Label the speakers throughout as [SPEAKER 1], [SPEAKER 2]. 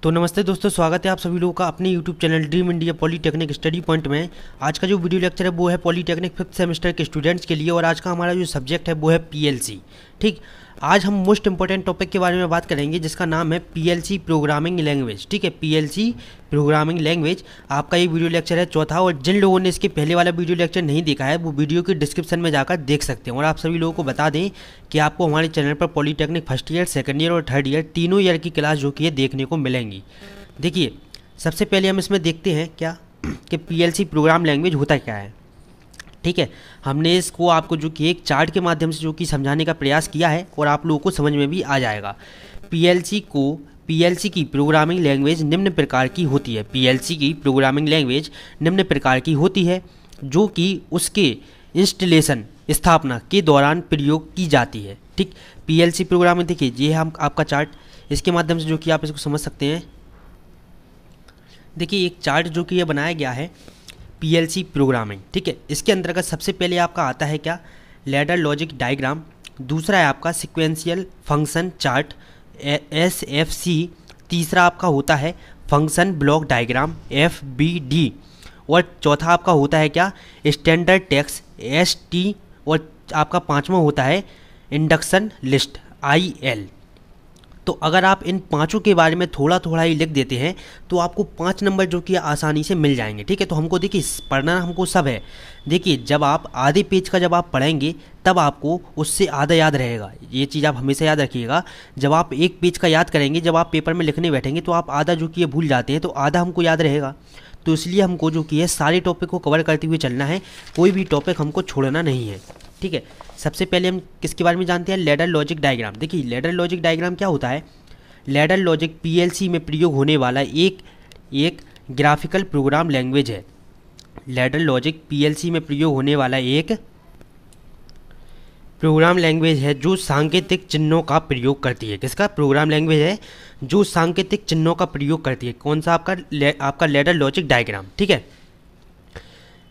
[SPEAKER 1] तो नमस्ते दोस्तों, स्वागत है आप सभी लोगों का अपने YouTube channel dream India polytechnic study point में। आज का जो वीडियो लेक्चर है वो है पॉलीटेक्निक 5th सेमेस्टर के स्टूडेंट्स के लिए, और आज का हमारा जो सब्जेक्ट है वो है पीएलसी। ठीक, आज हम मोस्ट इंपॉर्टेंट टॉपिक के बारे में बात करेंगे जिसका नाम है पीएलसी प्रोग्रामिंग लैंग्वेज। ठीक है, पीएलसी प्रोग्रामिंग लैंग्वेज आपका ये वीडियो लेक्चर है चौथा, और जिन लोगों ने इसके पहले वाला वीडियो लेक्चर नहीं देखा है वो वीडियो की डिस्क्रिप्शन में जाकर देख सकते हैं। और आप सभी लोगों को बता दें कि आपको हमारे चैनल पर polytechnic first year, second year और थर्ड ईयर तीनों ईयर की क्लास जो कि है देखने को मिलेंगी। देखिए, सबसे पहले हम इसमें देखते हैं क्या कि पीएलसी प्रोग्राम लैंग्वेज होता क्या है। ठीक है, हमने इसको आपको जो कि एक चार्ट के माध्यम से जो कि समझाने का प्रयास किया है और आप लोगों को समझ में भी आ जाएगा। पीएलसी की प्रोग्रामिंग लैंग्वेज निम्न प्रकार की होती है। पीएलसी की प्रोग्रामिंग लैंग्वेज निम्न प्रकार की होती है जो कि उसके इंस्टॉलेशन स्थापना के दौरान प्रयोग की जाती है। ठीक, पीएलसी प्रोग्रामिंग देखिए, ये हम आपका चार्ट, इसके माध्यम से जो कि आप इसको समझ सकते हैं। देखिए, एक चार्ट जो कि ये बनाया गया है पीएलसी प्रोग्रामिंग। ठीक है, इसके अंतर्गत सबसे पहले आपका आता है क्या, लैडर लॉजिक डायग्राम। दूसरा है आपका सिक्वेंशियल फंक्शन चार्ट SFC। तीसरा आपका होता है फंक्शन ब्लॉक डायग्राम FBD। और चौथा आपका होता है क्या, स्टैंडर्ड टेक्स्ट ST। और आपका पांचवा होता है इंडक्शन लिस्ट IL। तो अगर आप इन पांचों के बारे में थोड़ा थोड़ा ही लिख देते हैं तो आपको 5 नंबर जो कि आसानी से मिल जाएंगे। ठीक है, तो हमको देखिए पढ़ना हमको सब है। देखिए, जब आप आधे पेज का जब आप पढ़ेंगे तब आपको उससे आधा याद रहेगा। ये चीज़ आप हमेशा याद रखिएगा। जब आप एक पेज का याद करेंगे, जब आप पेपर में लिखने बैठेंगे तो आप आधा जो कि ये भूल जाते हैं, तो आधा हमको याद रहेगा। तो इसलिए हमको जो कि है सारे टॉपिक को कवर करते हुए चलना है, कोई भी टॉपिक हमको छोड़ना नहीं है। ठीक है, सबसे पहले हम किसके बारे में जानते हैं, लैडर लॉजिक डायग्राम। देखिए, लैडर लॉजिक डायग्राम क्या होता है। लैडर लॉजिक पीएलसी में प्रयोग होने वाला एक ग्राफिकल प्रोग्राम लैंग्वेज है। लैडर लॉजिक पीएलसी में प्रयोग होने वाला एक प्रोग्राम लैंग्वेज है जो सांकेतिक चिन्हों का प्रयोग करती है। किसका प्रोग्राम लैंग्वेज है जो सांकेतिक चिन्हों का प्रयोग करती है। कौन सा आपका लैडर लॉजिक डायग्राम। ठीक है,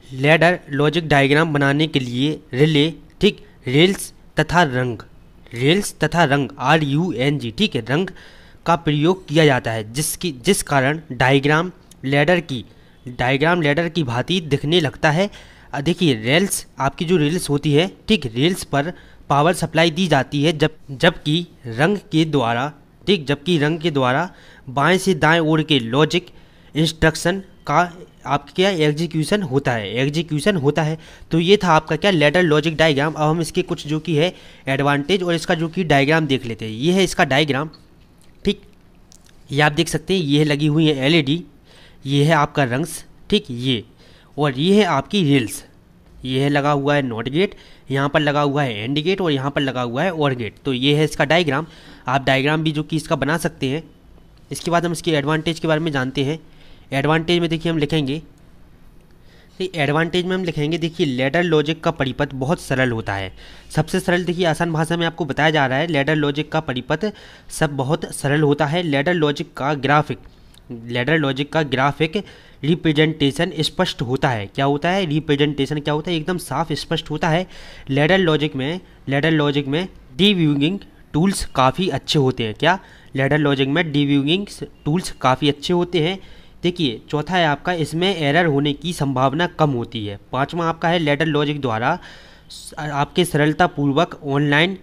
[SPEAKER 1] लैडर लॉजिक डायग्राम बनाने के लिए रिले, ठीक, रेल्स तथा रंग RUNG, ठीक है, रंग का प्रयोग किया जाता है जिस कारण डायग्राम लैडर की भांति दिखने लगता है। देखिए, रेल्स, आपकी जो रेल्स होती है, ठीक, रेल्स पर पावर सप्लाई दी जाती है जबकि रंग के द्वारा बाएं से दाएं ओर के लॉजिक इंस्ट्रक्शन का आपके क्या एग्जीक्यूशन होता है। तो ये था आपका क्या, लैडर लॉजिक डायग्राम। अब हम इसके कुछ जो कि है एडवांटेज और इसका जो कि डायग्राम देख लेते हैं। ये है इसका डायग्राम। ठीक, ये आप देख सकते हैं, ये है लगी हुई है LED, ये है आपका रंग्स, ठीक, ये, और ये है आपकी रेल्स। ये है लगा हुआ है नॉट गेट, यहाँ पर लगा हुआ है एंड गेट, और यहाँ पर लगा हुआ है और गेट। तो ये है इसका डायग्राम। आप डायग्राम भी जो कि इसका बना सकते हैं। इसके बाद हम इसके एडवांटेज के बारे में जानते हैं। एडवांटेज में देखिए हम लिखेंगे, देखिए लैडर लॉजिक का परिपथ बहुत सरल होता है। सबसे सरल, देखिए आसान भाषा में आपको बताया जा रहा है, लैडर लॉजिक का परिपथ सब बहुत सरल होता है। लैडर लॉजिक का ग्राफिक रिप्रेजेंटेशन स्पष्ट होता है। क्या होता है, रिप्रेजेंटेशन क्या होता है, एकदम साफ स्पष्ट होता है। लैडर लॉजिक में डिबगिंग टूल्स काफ़ी अच्छे होते हैं। क्या, लैडर लॉजिक में डिबगिंग टूल्स काफ़ी अच्छे होते हैं। देखिए, चौथा है आपका, इसमें एरर होने की संभावना कम होती है। पांचवा आपका है, लैडर लॉजिक द्वारा आपके सरलतापूर्वक ऑनलाइन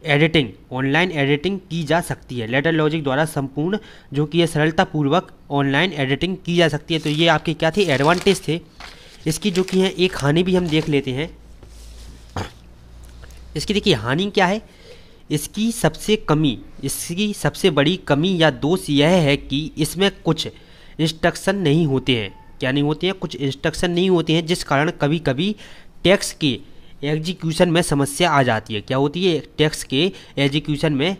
[SPEAKER 1] एडिटिंग की जा सकती है। लैडर लॉजिक द्वारा संपूर्ण जो कि ये सरलतापूर्वक ऑनलाइन एडिटिंग की जा सकती है। तो ये आपके क्या थे, एडवांटेज थे। इसकी जो कि है एक हानि भी हम देख लेते हैं। इसकी देखिए हानि क्या है, इसकी सबसे बड़ी कमी या दोष यह है कि इसमें कुछ इंस्ट्रक्शन नहीं होते हैं। क्या नहीं होते हैं, कुछ इंस्ट्रक्शन नहीं होते हैं, जिस कारण कभी कभी टेक्स्ट के एग्जीक्यूशन में समस्या आ जाती है। क्या होती है, टेक्स्ट के एग्जीक्यूशन में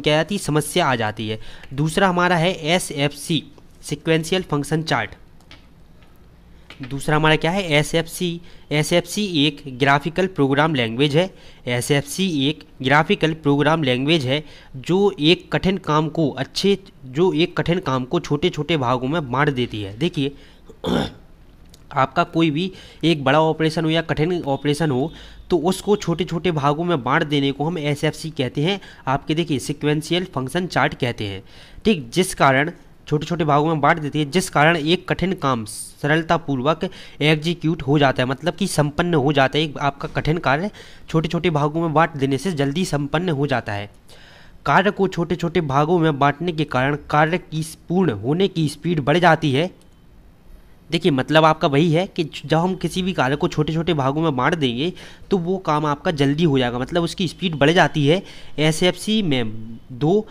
[SPEAKER 1] क्या आती है, समस्या आ जाती है। दूसरा हमारा है SFC सिक्वेंशियल फंक्शन चार्ट। दूसरा हमारा क्या है, SFC एक ग्राफिकल प्रोग्राम लैंग्वेज है जो एक कठिन काम को छोटे छोटे भागों में बांट देती है। देखिए, आपका कोई भी एक बड़ा ऑपरेशन हो या कठिन ऑपरेशन हो तो उसको छोटे छोटे भागों में बांट देने को हम एसएफसी कहते हैं। आपके देखिए सीक्वेंशियल फंक्शन चार्ट कहते हैं, ठीक, जिस कारण छोटे छोटे भागों में बांट देती है, जिस कारण एक कठिन काम सरलतापूर्वक एग्जीक्यूट हो जाता है, मतलब कि संपन्न हो जाता है। आपका कठिन कार्य छोटे छोटे भागों में बांट देने से जल्दी संपन्न हो जाता है। कार्य को छोटे छोटे भागों में बांटने के कारण कार्य की पूर्ण होने की स्पीड बढ़ जाती है। देखिए मतलब आपका वही है कि जब हम किसी भी कार्य को छोटे छोटे भागों में बांट देंगे तो वो काम आपका जल्दी हो जाएगा, मतलब उसकी स्पीड बढ़ जाती है। एसएफसी में दो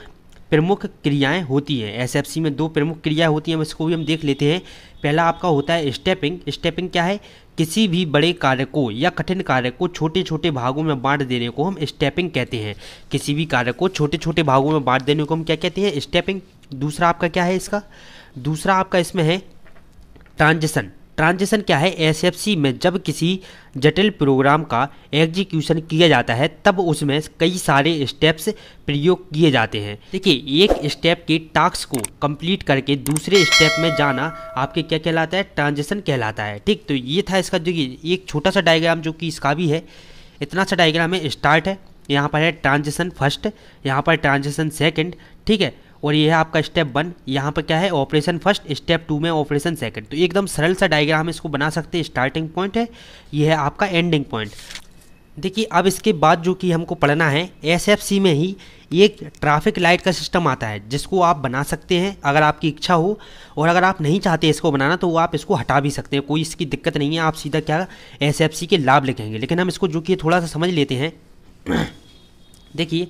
[SPEAKER 1] प्रमुख क्रियाएं होती हैं। एसएफसी में दो प्रमुख क्रियाएं होती हैं, इसको भी हम देख लेते हैं। पहला आपका होता है स्टेपिंग। स्टेपिंग क्या है? किसी भी बड़े कार्य को या कठिन कार्य को छोटे छोटे भागों में बांट देने को हम स्टेपिंग कहते हैं। किसी भी कार्य को छोटे छोटे भागों में बांट देने को हम क्या कहते हैं? स्टेपिंग। दूसरा आपका क्या है इसका? दूसरा आपका इसमें है ट्रांजिशन। ट्रांजिशन क्या है? एसएफसी में जब किसी जटिल प्रोग्राम का एग्जीक्यूशन किया जाता है तब उसमें कई सारे स्टेप्स प्रयोग किए जाते हैं। देखिए एक स्टेप के टास्क को कंप्लीट करके दूसरे स्टेप में जाना आपके क्या कहलाता है? ट्रांजिशन कहलाता है, ठीक। तो ये था इसका, देखिए एक छोटा सा डायग्राम जो कि इसका भी है, इतना सा डायग्राम है। स्टार्ट है, यहाँ पर है ट्रांजिशन फर्स्ट, यहाँ पर ट्रांजिशन सेकेंड, ठीक है, और ये है आपका स्टेप 1, यहाँ पर क्या है? ऑपरेशन फर्स्ट, स्टेप 2 में ऑपरेशन सेकंड। तो एकदम सरल सा डायग्राम इसको बना सकते हैं। स्टार्टिंग पॉइंट है, ये है आपका एंडिंग पॉइंट। देखिए अब इसके बाद जो कि हमको पढ़ना है, एसएफसी में ही एक ट्रैफिक लाइट का सिस्टम आता है जिसको आप बना सकते हैं अगर आपकी इच्छा हो, और अगर आप नहीं चाहते इसको बनाना तो आप इसको हटा भी सकते हैं, कोई इसकी दिक्कत नहीं है। आप सीधा क्या एसएफसी के लाभ लिखेंगे, लेकिन हम इसको जो कि थोड़ा सा समझ लेते हैं। देखिए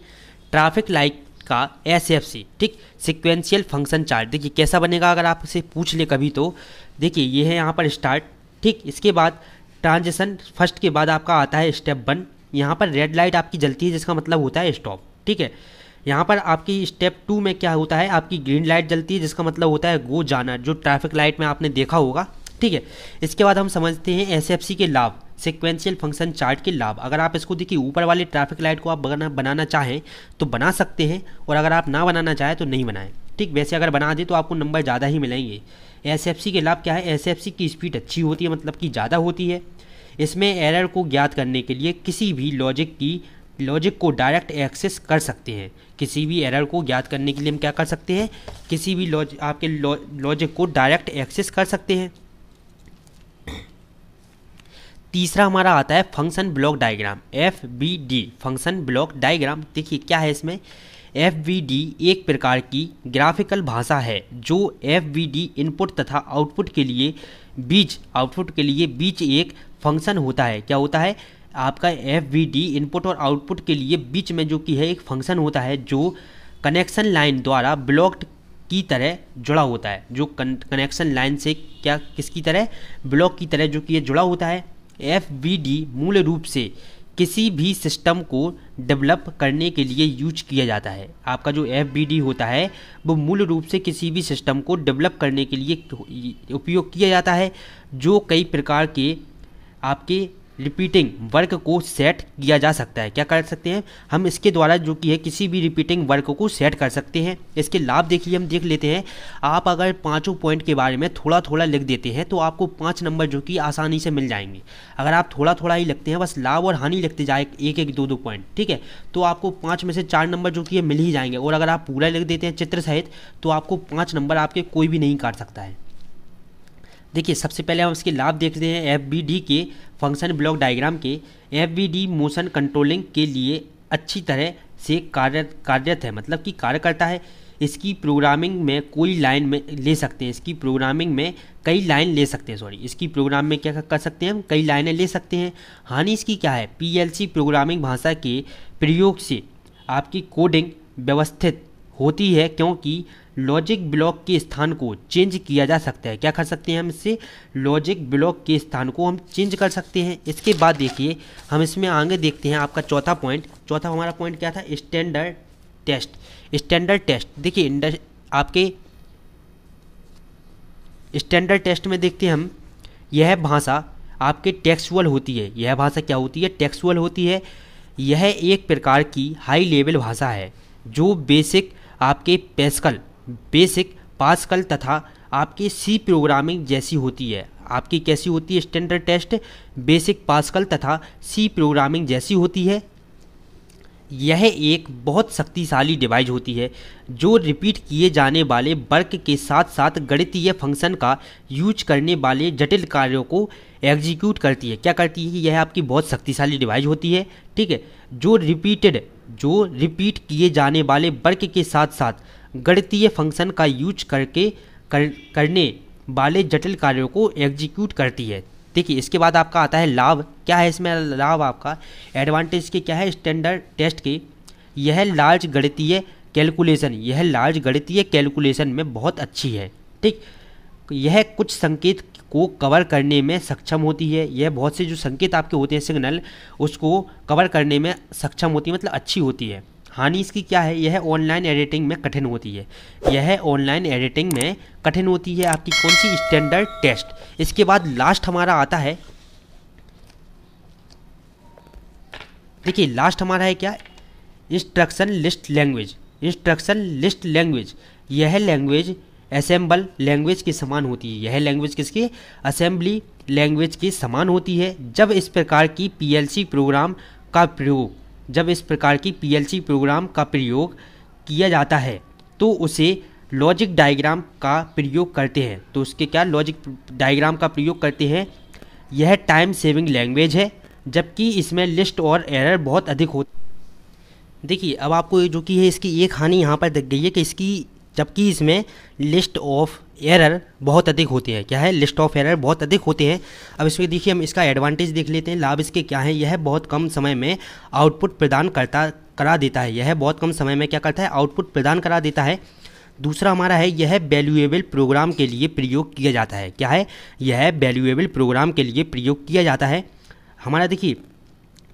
[SPEAKER 1] ट्रैफिक लाइट का एसएफसी, ठीक, सीक्वेंशियल फंक्शन चार्ट। देखिए कैसा बनेगा अगर आपसे पूछ ले कभी तो, देखिए ये है यहाँ पर स्टार्ट, ठीक, इसके बाद ट्रांजिशन फर्स्ट के बाद आपका आता है स्टेप 1। यहाँ पर रेड लाइट आपकी जलती है जिसका मतलब होता है स्टॉप, ठीक है। यहाँ पर आपकी स्टेप 2 में क्या होता है? आपकी ग्रीन लाइट जलती है जिसका मतलब होता है गो, जाना, जो ट्रैफिक लाइट में आपने देखा होगा, ठीक है। इसके बाद हम समझते हैं एसएफसी के लाभ, सीक्वेंशियल फंक्शन चार्ट के लाभ। अगर आप इसको देखिए ऊपर वाली ट्रैफिक लाइट को आप बनाना चाहें तो बना सकते हैं, और अगर आप ना बनाना चाहें तो नहीं बनाएं, ठीक। वैसे अगर बना दें तो आपको नंबर ज़्यादा ही मिलेंगे। एसएफसी के लाभ क्या है? एसएफसी की स्पीड अच्छी होती है, मतलब कि ज़्यादा होती है। इसमें एरर को ज्ञात करने के लिए किसी भी लॉजिक को डायरेक्ट एक्सेस कर सकते हैं। किसी भी एरर को ज्ञात करने के लिए हम क्या कर सकते हैं? किसी भी आपके लॉजिक को डायरेक्ट एक्सेस कर सकते हैं। तीसरा हमारा आता है function block diagram, FBD, function block diagram. देखिए क्या है इसमें? FBD एक प्रकार की ग्राफिकल भाषा है जो FBD इनपुट तथा आउटपुट के लिए बीच एक फंक्शन होता है। क्या होता है? आपका FBD इनपुट और आउटपुट के लिए बीच में जो कि है एक फंक्शन होता है जो कनेक्शन लाइन द्वारा ब्लॉक्ड की तरह जुड़ा होता है। जो कनेक्शन लाइन से क्या किसकी तरह? ब्लॉक की तरह जो कि ये जुड़ा होता है। FBD मूल रूप से किसी भी सिस्टम को डेवलप करने के लिए यूज किया जाता है। आपका जो FBD होता है वो मूल रूप से किसी भी सिस्टम को डेवलप करने के लिए उपयोग किया जाता है, जो कई प्रकार के आपके रिपीटिंग वर्क को सेट किया जा सकता है। क्या कर सकते हैं हम इसके द्वारा? जो कि है किसी भी रिपीटिंग वर्क को सेट कर सकते हैं। इसके लाभ देखिए हम देख लेते हैं। आप अगर पांचों पॉइंट के बारे में थोड़ा थोड़ा लिख देते हैं तो आपको 5 नंबर जो कि आसानी से मिल जाएंगे। अगर आप थोड़ा थोड़ा ही लिखते हैं, बस लाभ और हानि लिखते जाए एक एक 2 पॉइंट, ठीक है, तो आपको 5 में से 4 नंबर जो कि है मिल ही जाएंगे। और अगर आप पूरा लिख देते हैं चित्र सहित तो आपको 5 नंबर आपके कोई भी नहीं काट सकता है। देखिए सबसे पहले हम इसके लाभ देखते हैं FBD के फंक्शन ब्लॉक डायग्राम के। FBD मोशन कंट्रोलिंग के लिए अच्छी तरह से कार्यरत है, मतलब कि कार्य करता है। इसकी प्रोग्रामिंग में कोई लाइन में ले सकते हैं, इसकी प्रोग्रामिंग में कई लाइन ले सकते हैं, इसकी प्रोग्राम में क्या कर सकते हैं हम? कई लाइनें ले सकते हैं। हानि इसकी क्या है? PLC प्रोग्रामिंग भाषा के प्रयोग से आपकी कोडिंग व्यवस्थित होती है, क्योंकि लॉजिक ब्लॉक के स्थान को चेंज किया जा सकता है। क्या कर सकते हैं हम इससे? लॉजिक ब्लॉक के स्थान को हम चेंज कर सकते हैं। इसके बाद देखिए हम इसमें आगे देखते हैं आपका चौथा पॉइंट। चौथा हमारा पॉइंट क्या था? Standard test. स्टैंडर्ड टेस्ट देखिए आपके स्टैंडर्ड टेस्ट में देखते हैं हम, यह भाषा आपके टेक्सुअल होती है। यह भाषा क्या होती है? टेक्सुअल होती है। यह एक प्रकार की हाई लेवल भाषा है जो बेसिक पास्कल तथा आपके C प्रोग्रामिंग जैसी होती है। आपकी कैसी होती है स्टैंडर्ड टेस्ट, बेसिक पास्कल तथा सी प्रोग्रामिंग जैसी होती है। यह एक बहुत शक्तिशाली डिवाइस होती है जो रिपीट किए जाने वाले वर्क के साथ साथ गणितीय फंक्शन का यूज करने वाले जटिल कार्यों को एग्जीक्यूट करती है। क्या करती है? यह आपकी बहुत शक्तिशाली डिवाइस होती है, ठीक है, जो रिपीट किए जाने वाले वर्क के साथ साथ गणितीय फंक्शन का यूज करने वाले जटिल कार्यों को एग्जीक्यूट करती है। देखिए इसके बाद आपका आता है लाभ। क्या है इसमें लाभ? आपका एडवांटेज के क्या है स्टैंडर्ड टेस्ट के, यह लार्ज गणितीय कैलकुलेशन में बहुत अच्छी है, ठीक। यह कुछ संकेत को कवर करने में सक्षम होती है। यह बहुत से जो संकेत आपके होते हैं सिग्नल, उसको कवर करने में सक्षम होती है, मतलब अच्छी होती है। हानि इसकी क्या है? यह ऑनलाइन एडिटिंग में कठिन होती है। आपकी कौन सी? Standard test. इसके बाद लास्ट हमारा आता है, देखिए लास्ट हमारा है क्या? Instruction list language. यह लैंग्वेज असेंबल लैंग्वेज के समान होती है। यह लैंग्वेज किसकी? असेंबली लैंग्वेज के समान होती है। जब इस प्रकार की पीएलसी प्रोग्राम का प्रयोग किया जाता है तो उसे लॉजिक डायग्राम का प्रयोग करते हैं। तो उसके क्या? लॉजिक डायग्राम का प्रयोग करते हैं। यह टाइम सेविंग लैंग्वेज है, जबकि इसमें लिस्ट और एरर बहुत अधिक होती। देखिए अब आपको जो कि है इसकी एक हानि यहाँ पर दिख गई है कि जबकि इसमें लिस्ट ऑफ एरर बहुत अधिक होते हैं। क्या है? लिस्ट ऑफ एरर बहुत अधिक होते हैं। अब इसमें देखिए हम इसका एडवांटेज देख लेते हैं। लाभ इसके क्या है? यह बहुत कम समय में आउटपुट प्रदान करा देता है। आउटपुट प्रदान करा देता है। दूसरा हमारा है यह वैल्यूएबल प्रोग्राम के लिए प्रयोग किया जाता है। क्या है? यह वैल्यूएबल प्रोग्राम के लिए प्रयोग किया जाता है हमारा। देखिए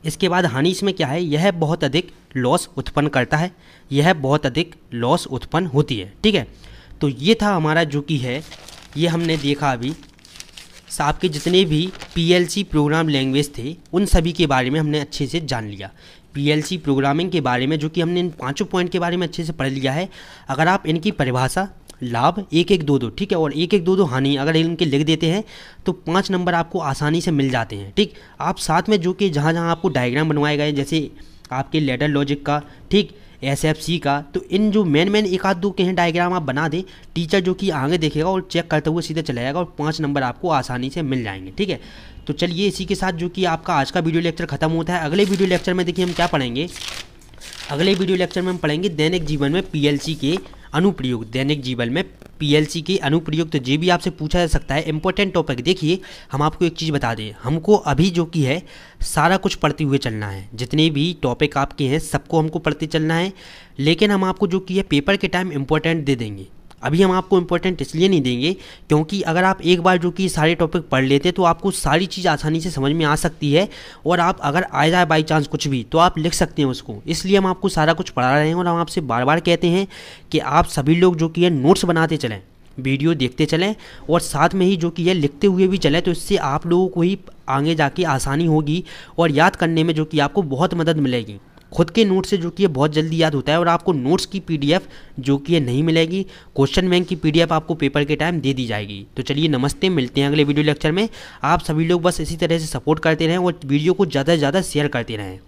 [SPEAKER 1] इसके बाद हानि इसमें क्या है? यह बहुत अधिक लॉस उत्पन्न करता है। यह बहुत अधिक लॉस उत्पन्न होती है, ठीक है। तो ये था हमारा जो कि है, ये हमने देखा अभी आपके जितने भी पीएलसी प्रोग्राम लैंग्वेज थे उन सभी के बारे में हमने अच्छे से जान लिया। पीएलसी प्रोग्रामिंग के बारे में जो कि हमने इन 5 पॉइंट के बारे में अच्छे से पढ़ लिया है। अगर आप इनकी परिभाषा, लाभ 1-1-2-2, ठीक है, और 1-1-2-2 हानि अगर इनके लिख देते हैं तो 5 नंबर आपको आसानी से मिल जाते हैं, ठीक। आप साथ में जो कि जहाँ जहाँ आपको डायग्राम बनवाए गए, जैसे आपके लैडर लॉजिक का, ठीक, एसएफसी का, तो इन जो मेन 1-2 के हैं डायग्राम आप बना दें, टीचर जो कि आगे देखेगा और चेक करते हुए सीधे चला जाएगा और 5 नंबर आपको आसानी से मिल जाएंगे, ठीक है। तो चलिए इसी के साथ जो कि आपका आज का वीडियो लेक्चर खत्म होता है। अगले वीडियो लेक्चर में देखिए हम क्या पढ़ेंगे। अगले वीडियो लेक्चर में हम पढ़ेंगे दैनिक जीवन में पीएलसी के अनुप्रयोग। तो ये भी आपसे पूछा जा सकता है, इंपॉर्टेंट टॉपिक। देखिए हम आपको एक चीज़ बता दें, हमको अभी जो कि है सारा कुछ पढ़ते हुए चलना है। जितने भी टॉपिक आपके हैं सबको हमको पढ़ते चलना है, लेकिन हम आपको जो कि है पेपर के टाइम इंपॉर्टेंट दे देंगे। अभी हम आपको इंपॉर्टेंट इसलिए नहीं देंगे क्योंकि अगर आप एक बार जो कि सारे टॉपिक पढ़ लेते तो आपको सारी चीज़ आसानी से समझ में आ सकती है, और आप अगर आ जाए बाई चांस कुछ भी तो आप लिख सकते हैं उसको। इसलिए हम आपको सारा कुछ पढ़ा रहे हैं और हम आपसे बार बार कहते हैं कि आप सभी लोग जो कि है नोट्स बनाते चलें, वीडियो देखते चलें और साथ में ही जो कि है लिखते हुए भी चलें। तो इससे आप लोगों को ही आगे जाके आसानी होगी और याद करने में जो कि आपको बहुत मदद मिलेगी। खुद के नोट से जो कि बहुत जल्दी याद होता है, और आपको नोट्स की पीडीएफ जो कि नहीं मिलेगी, क्वेश्चन बैंक की पीडीएफ आपको पेपर के टाइम दे दी जाएगी। तो चलिए नमस्ते, मिलते हैं अगले वीडियो लेक्चर में। आप सभी लोग बस इसी तरह से सपोर्ट करते रहें और वीडियो को ज़्यादा से ज़्यादा शेयर करते रहें।